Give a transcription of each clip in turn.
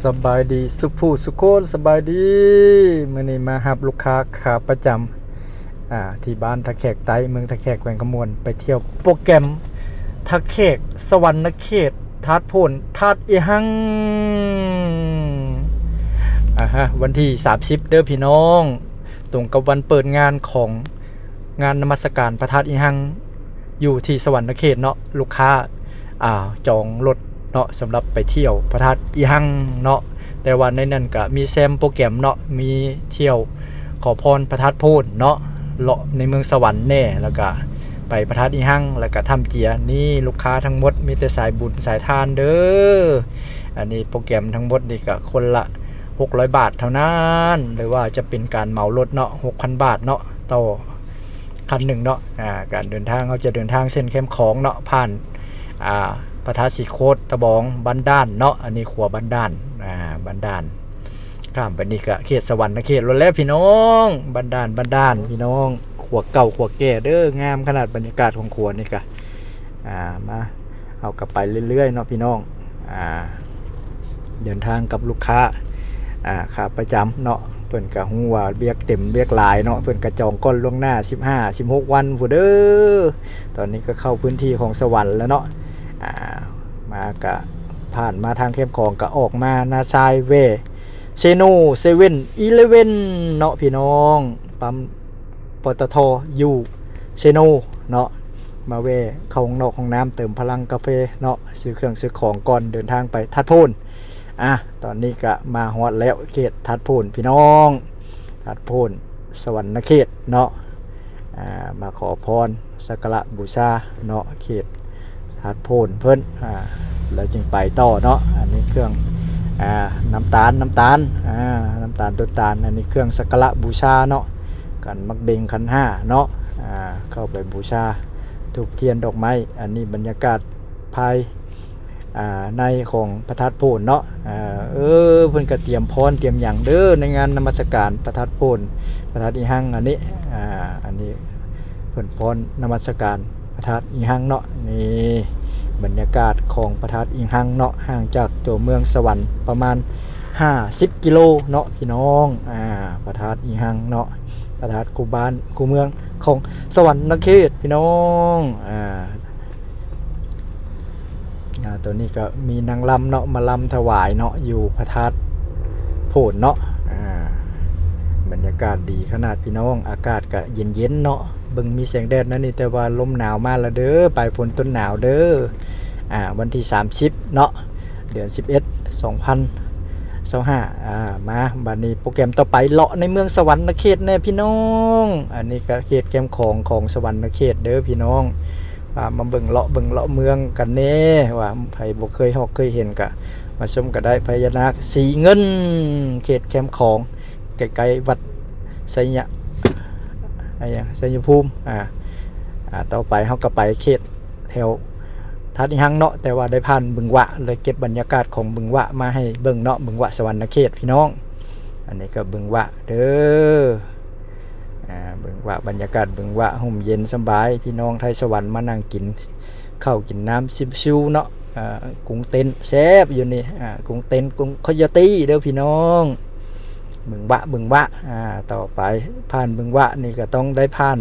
สบายดีสุขผู้สุขโคนสบายดีมื้อนี้มารับลูกค้าขาประจำที่บ้านทะแขกไต้เมืองทะแขกแขวงกำมวนไปเที่ยวโปรแกรมทะแขกสวรรณเขตทาดโพนทาดอีหังวันที่30เด้อพี่น้องตรงกับวันเปิดงานของงานนมัสการพระธาตุอีหังอยู่ที่สวรรณเขตเนาะลูกค้าจองรถเนาะสำหรับไปเที่ยวพระธาตุอีหังเนาะแต่ว่าในนั้นก็มีแซมโปรแกรมเนาะมีเที่ยวขอพรพระธาตุโพนเนาะเลาะในเมืองสวรรค์แน่แล้วก็ไปพระธาตุอีหังแล้วก็ทำเจียนี่ลูกค้าทั้งหมดมีแต่สายบุญสายทานเด้ออันนี้โปรแกรมทั้งหมดนี่ก็คนละ600 บาทเท่านั้นหรือว่าจะเป็นการเหมารถเนาะ 6,000 บาทเนาะต่อคันหนึ่งเนาะการเดินทางเขาจะเดินทางเส้นเข้มของเนาะผ่านพระธาตุสีโคตตะบองบ้านด้านเนาะอันนี้ขัวบ้านด้านบ้านด้านข้ามไปนี่ก็เขตสวรรค์เขตรถแล้วพี่น้องบ้านด้านพี่น้องขัวเก่าขัวแก่เด้องามขนาดบรรยากาศของขัวนี่ก็มาเอากลับไปเรื่อยๆเนาะพี่น้องเดินทางกับลูกค้าขาประจำเนาะเพิ่นก็ฮู้ว่าเบียกเต็มเบียกหลายเนาะเพิ่นก็จองก้อนล่วงหน้า15-16 วันพู้นเด้อตอนนี้ก็เข้าพื้นที่ของสวรรค์แล้วเนาะมากะผ่านมาทางเข้มของก็ออกมานาซายเวเซโนเซเว่น11เนาะพี่น้องปั๊มปตทอยู่เซโนเนาะมาเวเข้าห้องนอกห้องน้ำเติมพลังกาแฟเนาะซื้อเครื่องซื้อของก่อนเดินทางไปทัดโพนตอนนี้ก็มาฮอดแล้วเขตทัดโพนพี่น้องทัดโพนสวรรณเขตเนาะมาขอพรสักการะบูชาเนาะเขตทัดโพนเพิ่นแล้วจึงไปต่อเนาะอันนี้เครื่องน้ำตาลต้นตาลอันนี้เครื่องสักการะบูชาเนาะกันมักเบงขันห้าเนาะเข้าไปบูชาถูกเทียนดอกไม้อันนี้บรรยากาศภายในของพระธาตุโพนเนาะเพิ่นก็เตรียมพรเตรียมหยังเด้อในงานนมัสการพระธาตุโพนพระธาตุอีหังอันนี้เพิ่นพรนมัสการพระธาตุอีหังเนาะนี่บรรยากาศของพระธาตุอีหังเนาะห่างจากตัวเมืองสวรรค์ประมาณ50 กิโลเนาะพี่น้องพระธาตุอีหังเนาะพระธาตุคูบ้านคูเมืองของสวรรค์เขตพี่น้องตัวนี้ก็มีนางลำเนาะมาลำถวายเนาะอยู่พระธาตุโพนเนาะบรรยากาศดีขนาดพี่น้องอากาศก็เย็นๆเนาะเบิ่งมีแสงแดดนั่นนี่แต่ว่าลมหนาวมาแล้วเด้อปลายฝนต้นหนาวเด้อวันที่30เนาะเดือน11 2025มาบัดนี้โปรแกรมต่อไปเลาะในเมืองสวรรค์เขตแน่พี่น้องอันนี้ก็เขตแคมป์ของสวรรค์เขตเด้อพี่น้องมาเบิ่งเลาะเมืองกันแน่ว่าใครบ่เคยเห็นก็มาชมก็ได้พญานาคสีเงินเขตแคมป์ของใกล้ๆวัดไสยภูมิต่อไปเฮาก็ไปเขตแถวทัดอีหังเนาะแต่ว่าได้ผ่านบึงวะเลยเก็บบรรยากาศของบึงวะมาให้เบิ่งเนาะบึงวะสวรรณเขตพี่น้องอันนี้ก็บึงวะเด้อบึงวะบรรยากาศบึงวะห่มเย็นสบายพี่น้องไทยสวรรค์มานั่งกินข้าวกินน้ำชิวๆเนาะกุ้งเต้นแซ่บอยู่นี่กุ้งเต้นกุ้งคอยตี้เด้อพี่น้องบึงวะต่อไปผ่านบึงวะนี่ก็ต้องได้ผ่าน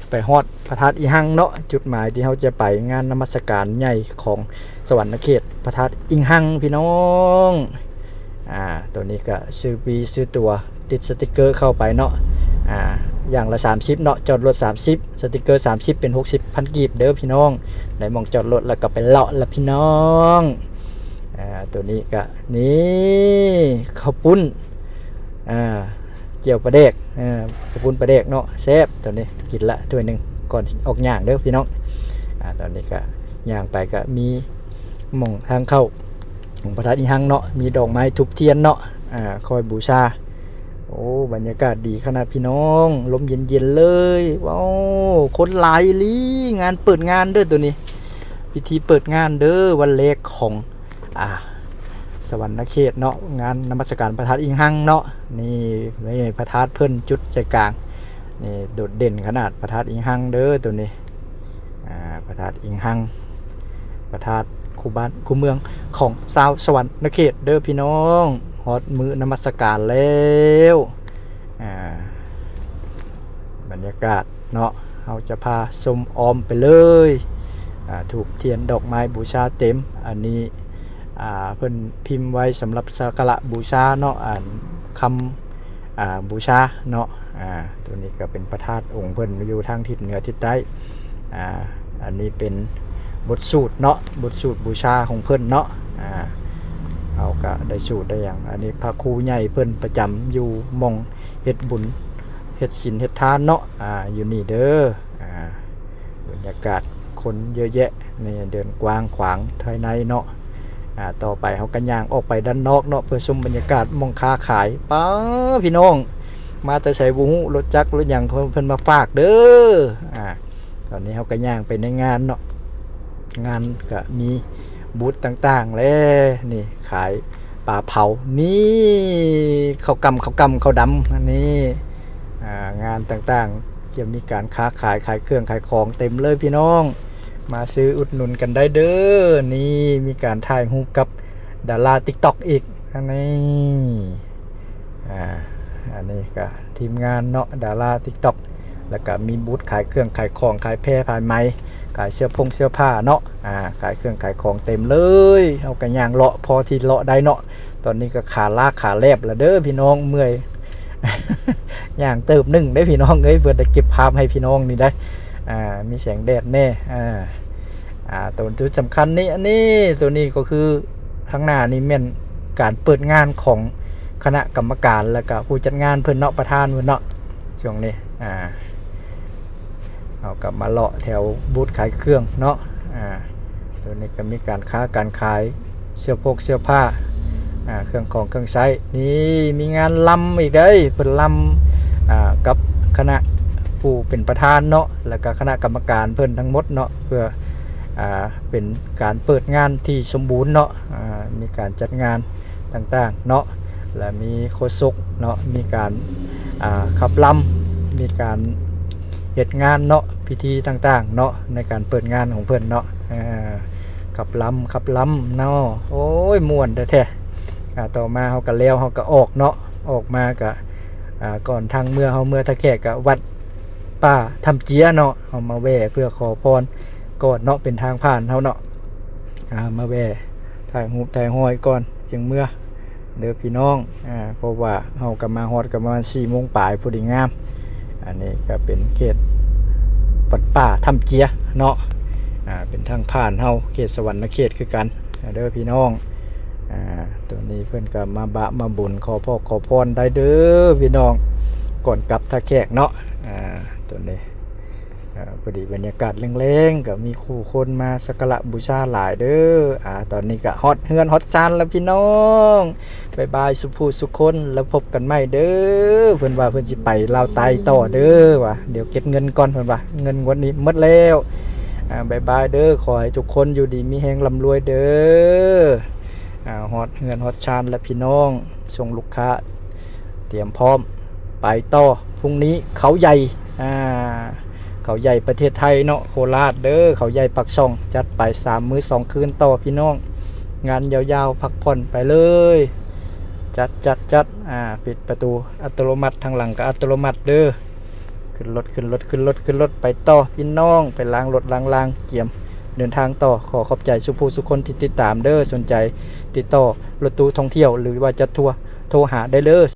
ไปฮอดพระธาตุอีหังเนาะจุดหมายที่เขาจะไปงานนมัสการใหญ่ของสวรรณเขตพระธาตุอีหังพี่น้องตัวนี้ก็ซื้อปีซื้อตัวติดสติกเกอร์เข้าไปเนาะอย่างละ30เนาะจอดรถ30สติกเกอร์30เป็น60,000 กีบเด้อพี่น้องไหนมองจอดรถแล้วก็ไปเลาะละพี่น้องตัวนี้ก็นี่ข้าวปุ้นเจียวปลาเด็กข้าวปุ้นปลาเด็กเนาะแซ่บตัวนี้กินละถ้วยนึงก่อนออกย่างเด้อพี่น้องตอนนี้ก็ย่างไปก็มีหม่องทางเข้าของพระธาตุอีหังเนาะมีดอกไม้ทุบเทียนเนาะคอยบูชาโอ้บรรยากาศดีขนาดพี่น้องลมเย็นๆเลยว้าวคนหลายลีงานเปิดงานเด้อตัวนี้พิธีเปิดงานเด้อวันแรกของสวรรณเขตเนาะงานนมัสการพระธาตุอีหังเนาะนี่พระธาตุเพิ่นจุดใจกลางนี่โดดเด่นขนาดพระธาตุอีหังเด้อตัวนี้พระธาตุอีหังพระธาตุ คู่บ้านคู่เมืองของชาวสวรรณเขตเด้อพี่น้องฮอดมื้อนมัสการแล้วบรรยากาศเนาะเราจะพาชมออมไปเลยถูกเทียนดอกไม้บูชาเต็มอันนี้เพิ่นพิมพ์ไว้สำหรับสักการะบูชาเนาะคำบูชาเนาะตัวนี้ก็เป็นพระธาตุองค์เพิ่นอยู่ทางทิศเหนือทิศใต้อันนี้เป็นบทสูตรเนาะบทสูตรบูชาของเพิ่นเนาะเอาก็ได้สูตรได้อย่างอันนี้พระครูใหญ่เพิ่นประจำอยู่มองเฮ็ดบุญเฮ็ดศีลเฮ็ดทานเนาะอยู่นี่เด้อบรรยากาศคนเยอะแยะนี่เดินกว้างขวางภายในเนาะต่อไปเขากันย่างออกไปด้านนอกเนาะเพื่อชมบรรยากาศมองค้าขายป้าพี่น้องมาแต่ใส่บุ้งรถจักรรถอย่างเพิ่นมาฝากเด้อตอนนี้เขากันย่างไปในงานเนาะงานก็มีบูธต่างๆแล้วนี่ขายปลาเผานี่ข้าวกำข้าวดำอันนี้งานต่างๆยังมีการค้าขายเครื่องขายของเต็มเลยพี่น้องมาซื้ออุดหนุนกันได้เด้อนี่มีการถ่ายรูปกับดารา TikTok อีกอันนี้อันนี้ก็ทีมงานเนาะดารา TikTok แล้วก็มีบูธขายเครื่องขายของขายแพร่ขายไม้ขายเสื้อผ้าเนาะขายเครื่องขายของเต็มเลยเอากันย่างเลาะพอที่เลาะได้เนาะตอนนี้ก็ขาลากขาแลบแล้วเด้อพี่น้องเมื่อย ย่างเติมหนึ่งได้พี่น้องเอ้ยเพื่อจะเก็บภาพให้พี่น้องนี่ได้มีแสงแดดแน่ตัวจุดสำคัญนี่อันนี้ตัวนี้ก็คือข้างหน้านี่แม่นการเปิดงานของคณะกรรมการแล้วก็ผู้จัดงานเพิ่นเนาะประธานเพิ่นเนาะช่วงนี้เอากลับมาเลาะแถวบูธขายเครื่องเนาะตัวนี้ก็มีการค้าการขายเสื้อผ้าเครื่องของเครื่องใช้นี่มีงานลำอีกได้เพิ่นลำกับคณะผู้เป็นประธานเนาะแล้วก็คณะกรรมการเพิ่นทั้งหมดเนาะเพื่อเป็นการเปิดงานที่สมบูรณ์เนาะมีการจัดงานต่างๆเนาะและมีโฆษกเนาะมีการขับลำมีการเหตุงานเนาะพิธีต่างๆเนาะในการเปิดงานของเพิ่นเนาะขับลำเนาะโอ้ยม่วนแท้ๆต่อมาเฮาก็แล้วเฮาก็ออกเนาะออกมาก็ก่อนทางเมื่อตะแขกก็วัดป่าทำเจียเนาะเอามาแว่เพื่อขอพรก่อนเนาะเป็นทางผ่านเฮาเนาะมาแว่ถ่ายรูปถ่ายห้อยก่อนจึงเมื่อเด้อพี่น้องเพราะว่าเฮาก็มาฮอดก็ประมาณ 4:00 นปลายพอดีงามอันนี้ก็เป็นเขตวัดป่าทำเจียเนาะเป็นทางผ่านเฮาเขตสวรรณเขตคือกันเด้อพี่น้องตัวนี้เพื่อนก็มาบุญขอพรได้เด้อพี่น้องก่อนกลับท่าแขกเนาะตัวนี้พอดีบรรยากาศแรงๆก็มีคู่คนมาสักการะบูชาหลายเด้อตอนนี้ก็ฮอตเฮือนฮอตซานแล้วพี่น้องบ๊ายบายสุภูสุคนแล้วพบกันใหม่เด้อเพิ่นว่าเพิ่นสิไปลาวไตต่อเด้อว่ะเดี๋ยวเก็บเงินก่อนเพิ่นว่าเงินวันนี้หมดแล้วบ๊ายบายเด้อขอให้ทุกคนอยู่ดีมีแฮงร่ำรวยเด้อฮอตเฮือนฮอตซานแล้วพี่น้องส่งลูกค้าเตรียมพร้อมไปต่อพรุ่งนี้เขาใหญ่เขาใหญ่ประเทศไทยเนาะโคราชเด้อเขาใหญ่ปักช่องจัดไป3 มื้อ 2 คืนต่อพี่น้องงานยาวๆพักผ่อนไปเลยจัดปิดประตูอัตโนมัติทางหลังก็อัตโนมัติเด้อขึ้นรถไปต่อพี่น้องไปล้างรถล้างเกี่ยมเดินทางต่อขอขอบใจสุภูสุคนที่ติดตามเด้อสนใจติดต่อรถตู้ท่องเที่ยวหรือว่าจัดทัวร์โทรหาได้เลย